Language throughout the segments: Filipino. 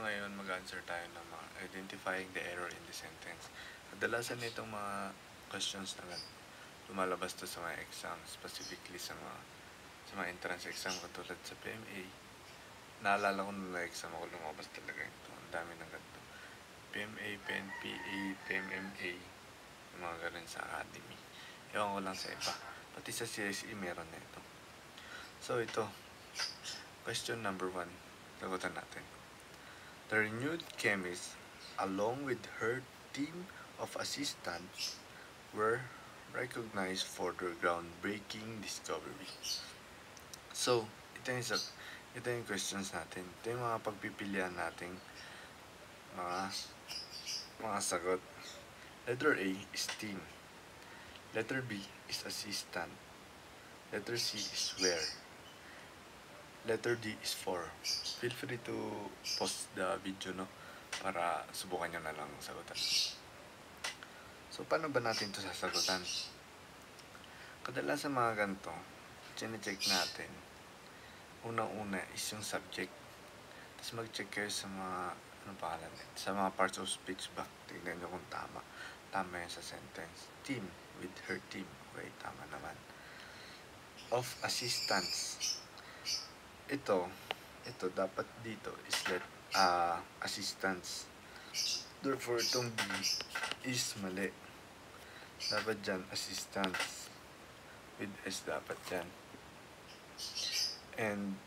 ngayon mag-answer tayo ng mga identifying the error in the sentence. Kadalasan nitong mga questions na lumalabas to sa mga exam, specifically sa mga entrance exam katulad sa PMA. Naalala ko nung exam ako lumabas talaga ito. Ang dami ng ganito. PMA, PNPA, PMMA, yung mga ganun sa academy. Ewan ko lang sa iba. Pati sa CSE meron na ito. So ito, question number 1. Sagutan natin. The renewed chemist, along with her team of assistants, were recognized for their groundbreaking discovery. So, ito yung questions natin. Ito yung mga pagpipilian nating mga sagot. Letter A is team. Letter B is assistant. Letter C is where. Letter D is for. Feel free to pause the video, no? Para subukan nyo na lang sagutan. So, paano ba natin ito sasagutan? Kadalasan mga ganito, chine-check natin. Unang-una is yung subject. Tapos mag-check kayo sa mga, sa mga parts of speech ba? Tingnan nyo kung tama. Tama yan sa sentence. Team, with her team. Okay, tama naman. Of assistance. Ito dapat dito is assistance. Therefore, itong B is mali. Dapat dyan, assistance. With S dapat dyan. And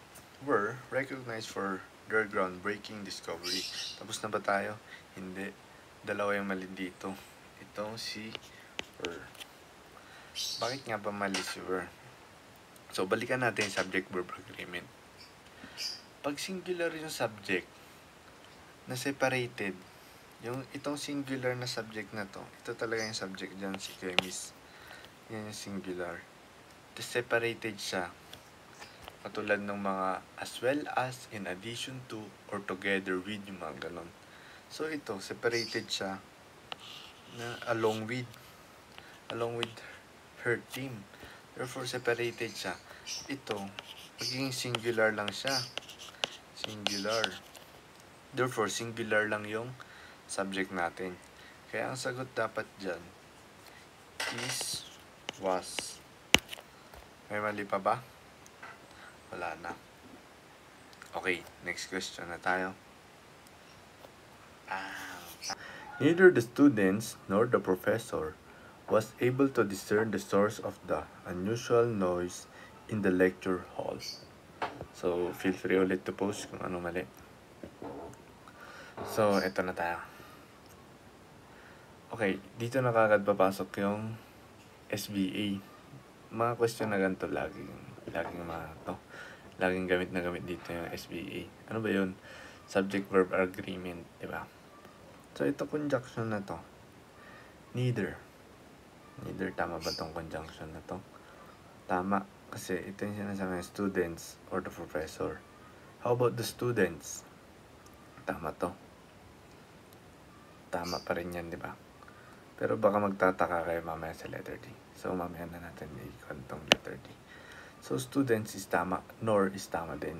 were recognized for their groundbreaking discovery. Tapos na ba tayo? Hindi. Dalawa yung mali dito. Itong si were. Bakit nga ba mali si were? So, balikan natin yung subject-verb agreement. Pag singular yung subject na separated, itong singular na subject na to, ito talaga yung subject dyan, si chemist. Yan yung singular. Tapos separated siya. Katulad ng mga as well as, in addition to, or together with, yung mga ganon. So ito, separated siya na along with her team. Therefore, separated siya. Ito, magiging singular lang siya. Singular. Therefore, singular lang yung subject natin. Kaya ang sagot dapat dyan is was. May mali pa ba? Wala na. Okay, next question na tayo. Neither the students nor the professor was able to discern the source of the unusual noise in the lecture hall. So, feel free ulit to post kung ano mali. So, eto na tayo. Okay, dito na kagad papasok yung SBA. Mga question na ganito laging gamit na gamit dito yung SBA. Ano ba yun? Subject-verb agreement, di ba? So, ito conjunction na to. Neither. Tama ba tong conjunction na to? Tama. Kasi ito yung sinasabi ng students or the professor. How about the students? Tama to. Tama pa rin yan, di ba? Pero baka magtataka kayo mamaya sa letter D. So, mamaya na natin i-ikon tong letter D. So, students is tama. Nor is tama din.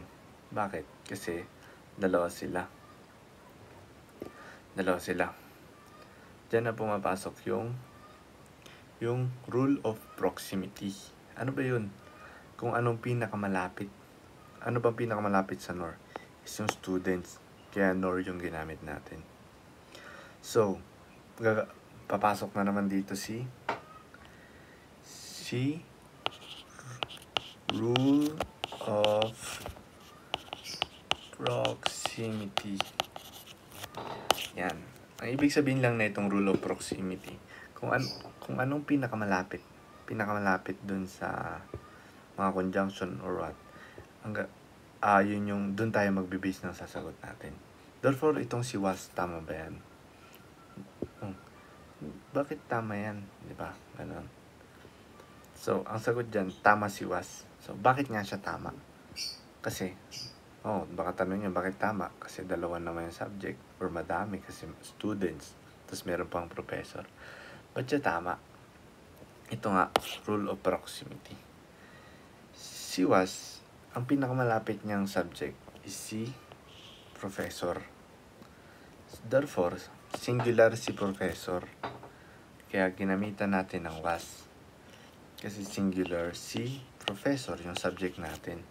Bakit? Kasi dalawa sila. Diyan na pumapasok yung rule of proximity. Ano ba yun? Kung anong pinakamalapit. Ano bang pinakamalapit sa nor? Is yung students. Kaya nor yung ginamit natin. So, papasok na naman dito si rule of proximity. Yan. Ang ibig sabihin lang na itong rule of proximity, kung anong pinakamalapit dun sa mga conjunction or what, yun yung dun tayo magbe-base ng sasagot natin. Therefore, itong si was, tama ba yan? Bakit tama yan? Diba? Ganon. So, ang sagot dyan, tama si was. So, bakit nga siya tama? Kasi, baka tanong nyo, bakit tama? Kasi dalawa naman yung subject, or madami kasi students, tapos meron pang professor. Ba't siya tama? Ito nga, rule of proximity. Si was, ang pinakamalapit niyang subject is si professor. Therefore, singular si professor. Kaya ginamitan natin ang was. Kasi singular si professor, yung subject natin.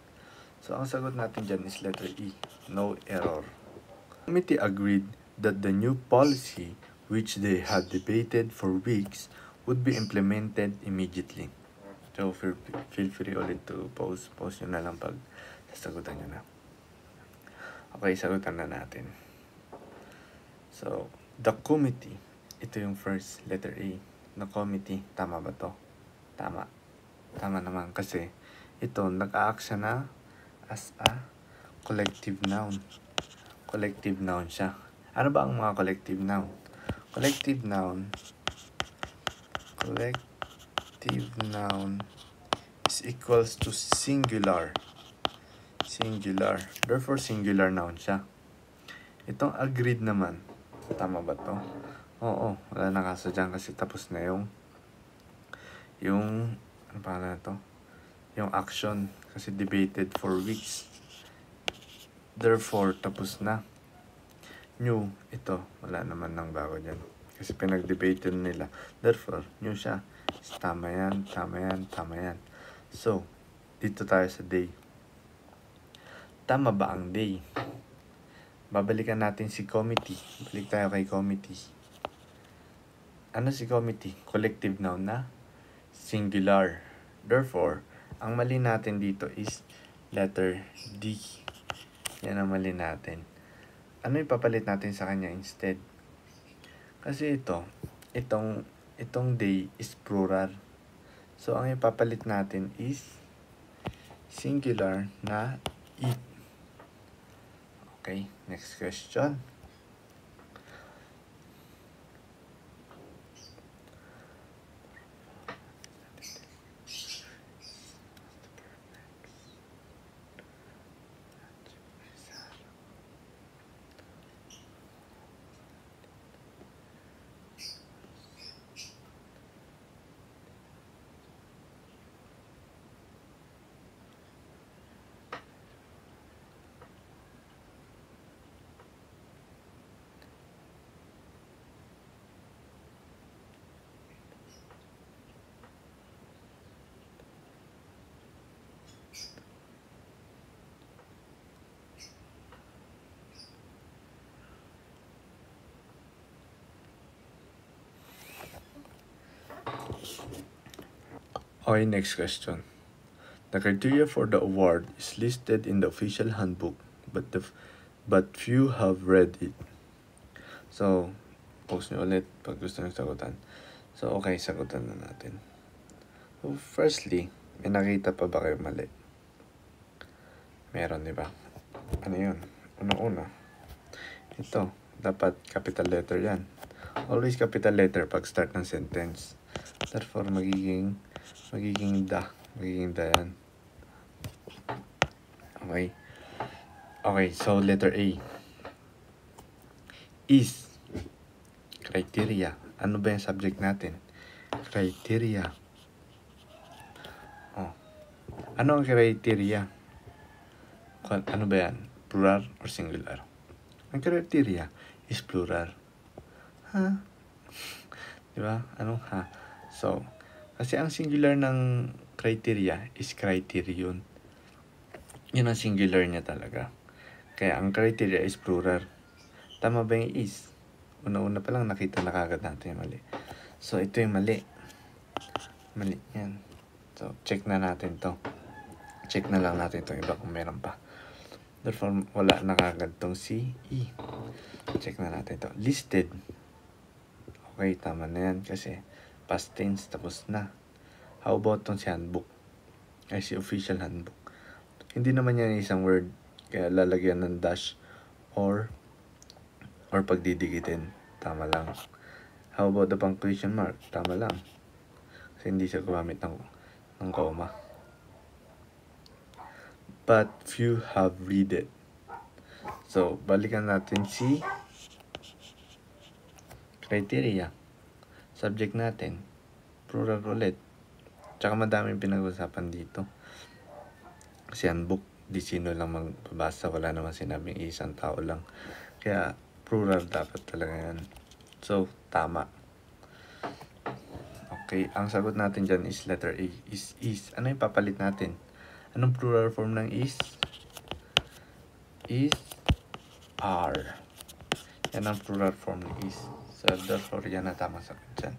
So, ang sagot natin dyan is letter E. No error. The committee agreed that the new policy, which they had debated for weeks, would be implemented immediately. So, feel free ulit to post nyo na lang pag sasagutan nyo na. Okay, sagutan na natin. So, the committee, ito yung first, letter A. The committee, tama ba to? Tama. Tama naman kasi ito, nag-a-act siya na as a collective noun. Collective noun siya. Ano ba ang mga collective noun? Collective noun is equals to singular. Singular. Therefore, singular noun siya. Itong agreed naman, tama ba to? Oo, wala na kaso dyan kasi tapos na yung ano pa na to? Yung action kasi debated for weeks. Therefore, tapos na. New, ito, wala naman ng bago dyan. Kasi pinag-debate nila. Therefore, new siya. Tama yan, tama yan, tama yan. So, dito tayo sa day. Tama ba ang day? Babalikan natin si committee. Balik tayo kay committee. Ano si committee? Collective noun na singular. Therefore, ang mali natin dito is letter D. Yan ang mali natin. Ano ipapalit natin sa kanya instead? Kasi itong day is plural. So, ang ipapalit natin is singular na eat. Okay, next question. Okay, next question. The criteria for the award is listed in the official handbook, but few have read it. So, post nyo ulit pag gusto nyo sagutan. So, okay, sagutan na natin. So, firstly, may nakita pa ba kayo mali? Meron, di ba? Ano yun? Una-una. Ito, dapat capital letter yan. Always capital letter pag start ng sentence. Therefore, magiging da yan. Okay, so letter A. Is criteria. Ano ba yung subject natin? Criteria. Ano ang criteria? Ano ba yan? Plural or singular? Ang criteria is plural. Ha? Diba? Anong ha? So, kasi ang singular ng criteria is criterion. Yun ang singular niya talaga. Kaya ang criteria is plural. Tama ba yung is? Una-una pa lang nakita na kagad natin yung mali. So, ito yung mali. Mali yan. So, check na natin to. Check na lang natin itong iba kung meron pa. Therefore, wala na kagad tong si E. Check na natin to. Listed. Okay, tama na yan kasi past tense, tapos na. How about tong si handbook? Ay, si official handbook. Hindi naman yan isang word. Kaya lalagyan ng dash or pagdidikitin. Tama lang. How about the punctuation mark? Tama lang. Kasi hindi siya gumamit ng comma. But few have read it. So, balikan natin si criteria. Subject natin. Plural ulit. Tsaka madaming pinag-usapan dito. Kasi handbook, di sino lang magbabasa. Wala naman sinabing isang tao lang. Kaya, Plural dapat talaga yan. So, tama. Okay, ang sagot natin dyan is letter A, is. Ano yung papalit natin? Anong plural form ng is? Is, are. Yan ang plural form ng is. So, therefore, yan ang tamang sagot dyan.